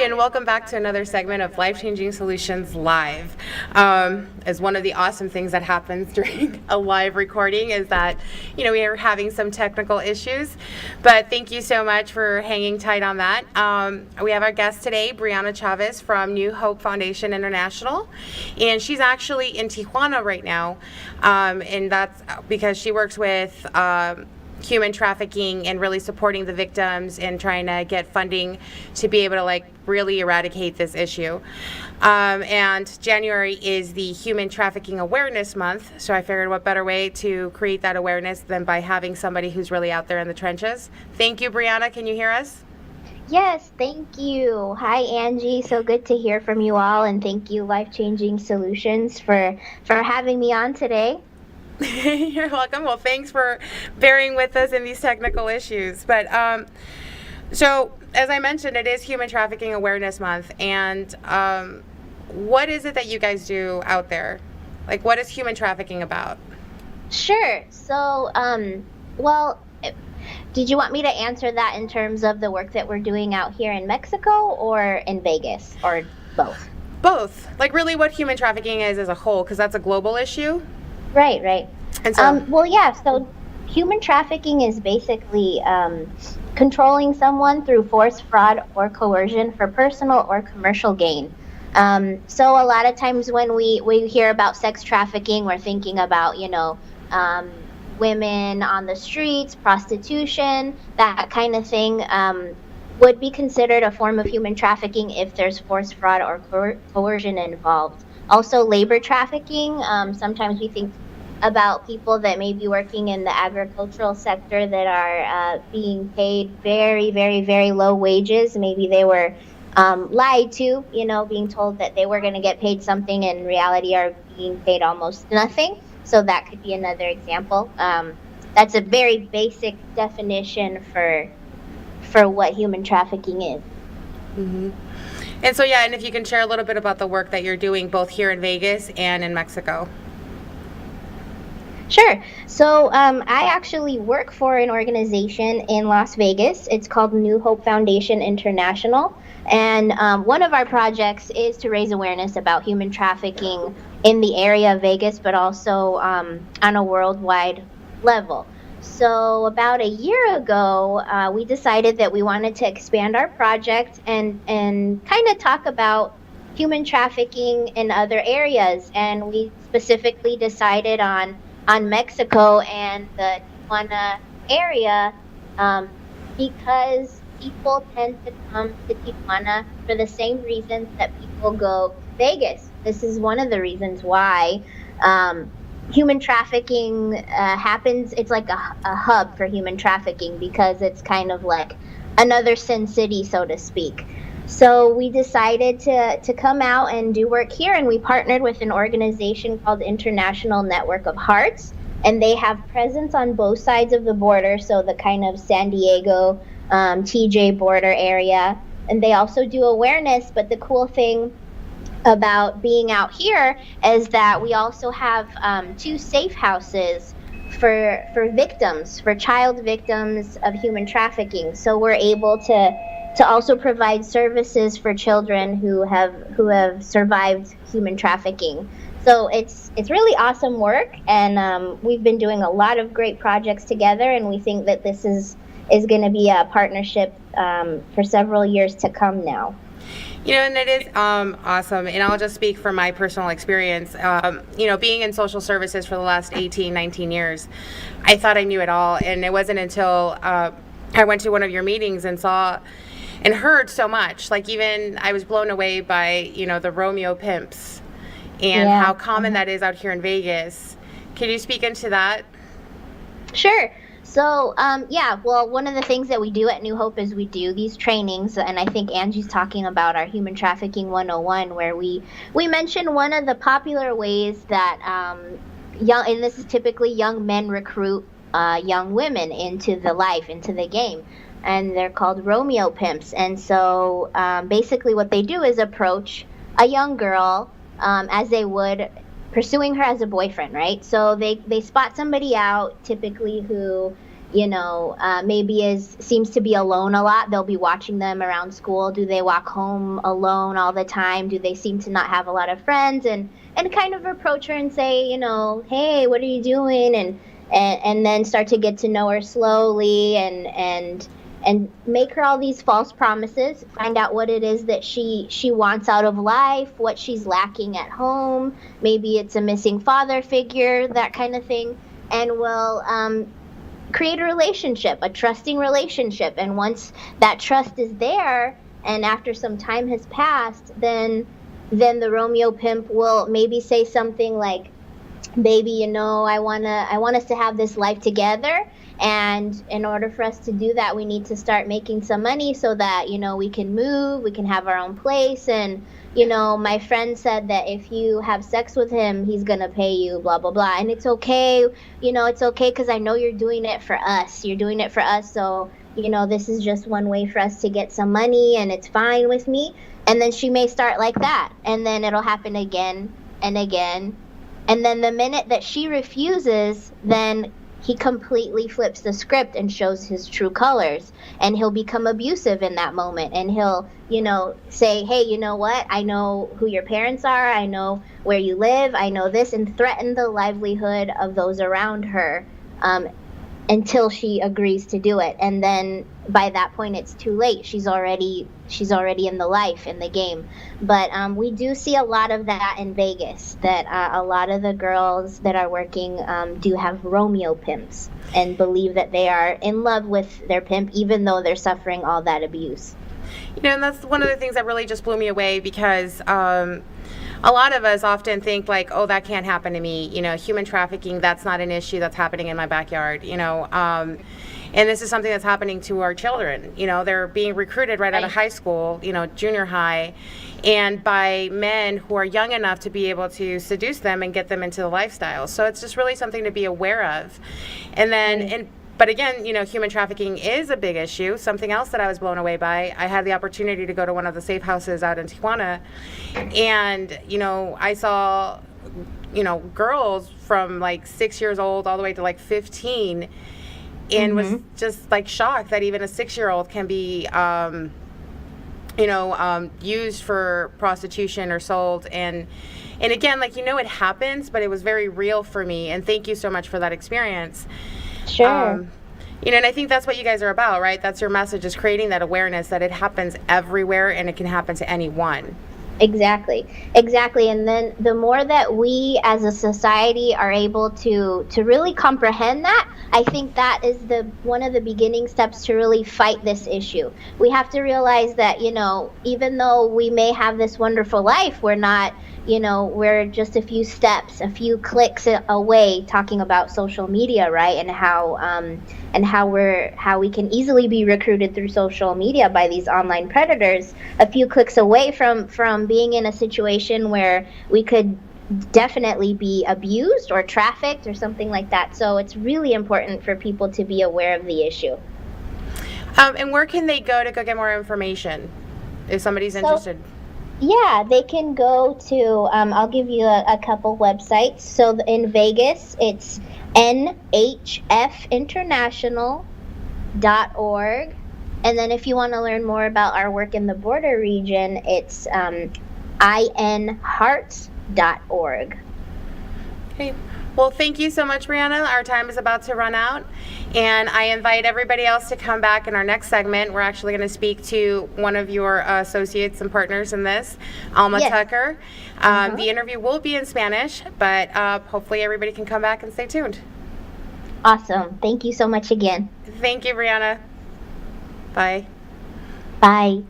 and welcome back to another segment of Life Changing Solutions Live. As one of the awesome things that happens during a live recording is that, we are having some technical issues, but thank you so much for hanging tight on that. We have our guest today, Brianna Chavez from New Hope Foundation International, and she's actually in Tijuana right now, and that's because she works with human trafficking and really supporting the victims and trying to get funding to be able to really eradicate this issue. And January is the Human Trafficking Awareness Month, so I figured what better way to create that awareness than by having somebody who's really out there in the trenches. Thank you, Brianna. Can you hear us? Yes, thank you. Hi, Angie. So good to hear from you all, and thank you, Life Changing Solutions, for having me on today. You're welcome. Well, thanks for bearing with us in these technical issues. But so, as I mentioned, it is Human Trafficking Awareness Month. And what is it that you guys do out there? What is human trafficking about? Sure. So, did you want me to answer that in terms of the work that we're doing out here in Mexico or in Vegas, or both? Both. Really what human trafficking is as a whole, because that's a global issue. Right. And so, so human trafficking is basically controlling someone through force, fraud, or coercion for personal or commercial gain. So a lot of times when we hear about sex trafficking, we're thinking about, women on the streets, prostitution, that kind of thing would be considered a form of human trafficking if there's force, fraud, or coercion involved. Also, labor trafficking, sometimes we think about people that may be working in the agricultural sector that are being paid very, very, very low wages. Maybe they were lied to, being told that they were going to get paid something and in reality are being paid almost nothing. So that could be another example. That's a very basic definition for what human trafficking is. Mm-hmm. And so, and if you can share a little bit about the work that you're doing both here in Vegas and in Mexico. Sure. So I actually work for an organization in Las Vegas. It's called New Hope Foundation International. And one of our projects is to raise awareness about human trafficking in the area of Vegas, but also on a worldwide level. So about a year ago, we decided that we wanted to expand our project and kind of talk about human trafficking in other areas. And we specifically decided on Mexico and the Tijuana area because people tend to come to Tijuana for the same reasons that people go to Vegas. This is one of the reasons why human trafficking happens. It's like a hub for human trafficking because it's kind of like another Sin City, so to speak. So we decided to come out and do work here, and we partnered with an organization called International Network of Hearts, and they have presence on both sides of the border, so the kind of San Diego, TJ border area, and they also do awareness. But the cool thing about being out here is that we also have 2 safe houses for victims, for child victims of human trafficking. So we're able to also provide services for children who have survived human trafficking. So it's really awesome work, and we've been doing a lot of great projects together, and we think that this is going to be a partnership for several years to come now. And it is awesome, and I'll just speak from my personal experience. Being in social services for the last 18, 19 years, I thought I knew it all, and it wasn't until I went to one of your meetings and saw and heard so much. Even I was blown away by, the Romeo pimps and how common that is out here in Vegas. Can you speak into that? Sure. So, one of the things that we do at New Hope is we do these trainings, and I think Angie's talking about our Human Trafficking 101, where we mention one of the popular ways that and this is typically young men recruit young women into the game. And they're called Romeo pimps. And so basically what they do is approach a young girl as they would pursuing her as a boyfriend, right? So they spot somebody out, typically who, maybe seems to be alone a lot. They'll be watching them around school. Do they walk home alone all the time? Do they seem to not have a lot of friends? And kind of approach her and say, hey, what are you doing? And then start to get to know her slowly and make her all these false promises, find out what it is that she wants out of life, what she's lacking at home. Maybe it's a missing father figure, that kind of thing. And we'll create a relationship, a trusting relationship. And once that trust is there, and after some time has passed, then the Romeo pimp will maybe say something like, baby, I want us to have this life together. And in order for us to do that, we need to start making some money so that, we can move, we can have our own place. And, my friend said that if you have sex with him, he's going to pay you, blah, blah, blah. And it's okay. It's okay because I know you're doing it for us. You're doing it for us. So, this is just one way for us to get some money and it's fine with me. And then she may start like that. And then it'll happen again and again. And then the minute that she refuses, then he completely flips the script and shows his true colors. And he'll become abusive in that moment. And he'll, say, hey, you know what? I know who your parents are. I know where you live. I know this. And threaten the livelihood of those around her until she agrees to do it. And then by that point, it's too late. She's already in the life, in the game. But we do see a lot of that in Vegas, that a lot of the girls that are working do have Romeo pimps and believe that they are in love with their pimp, even though they're suffering all that abuse. And that's one of the things that really just blew me away, because a lot of us often think like, oh, that can't happen to me. Human trafficking, that's not an issue that's happening in my backyard, and this is something that's happening to our children. They're being recruited right out of high school, junior high, and by men who are young enough to be able to seduce them and get them into the lifestyle. So it's just really something to be aware of. And then, but again, human trafficking is a big issue. Something else that I was blown away by, I had the opportunity to go to one of the safe houses out in Tijuana, and, I saw, girls from like 6 years old all the way to like 15, and was just like shocked that even a 6-year-old can be, used for prostitution or sold. And again, like, it happens, but it was very real for me. And thank you so much for that experience. Sure. And I think that's what you guys are about, right? That's your message, is creating that awareness that it happens everywhere and it can happen to anyone. Exactly. And then the more that we as a society are able to really comprehend that, I think that is one of the beginning steps to really fight this issue. We have to realize that, even though we may have this wonderful life, we're not, we're just a few steps, a few clicks away, talking about social media, right? And how we can easily be recruited through social media by these online predators, a few clicks away from being in a situation where we could definitely be abused or trafficked or something like that. So it's really important for people to be aware of the issue. And where can they go to get more information if somebody's interested? Yeah, they can go to, I'll give you a couple websites. So in Vegas, it's nhfinternational.org. And then if you want to learn more about our work in the border region, it's inhearts.org. Okay. Well, thank you so much, Brianna. Our time is about to run out, and I invite everybody else to come back in our next segment. We're actually going to speak to one of your associates and partners in this, Alma Tucker. The interview will be in Spanish, but hopefully everybody can come back and stay tuned. Awesome. Thank you so much again. Thank you, Brianna. Bye. Bye.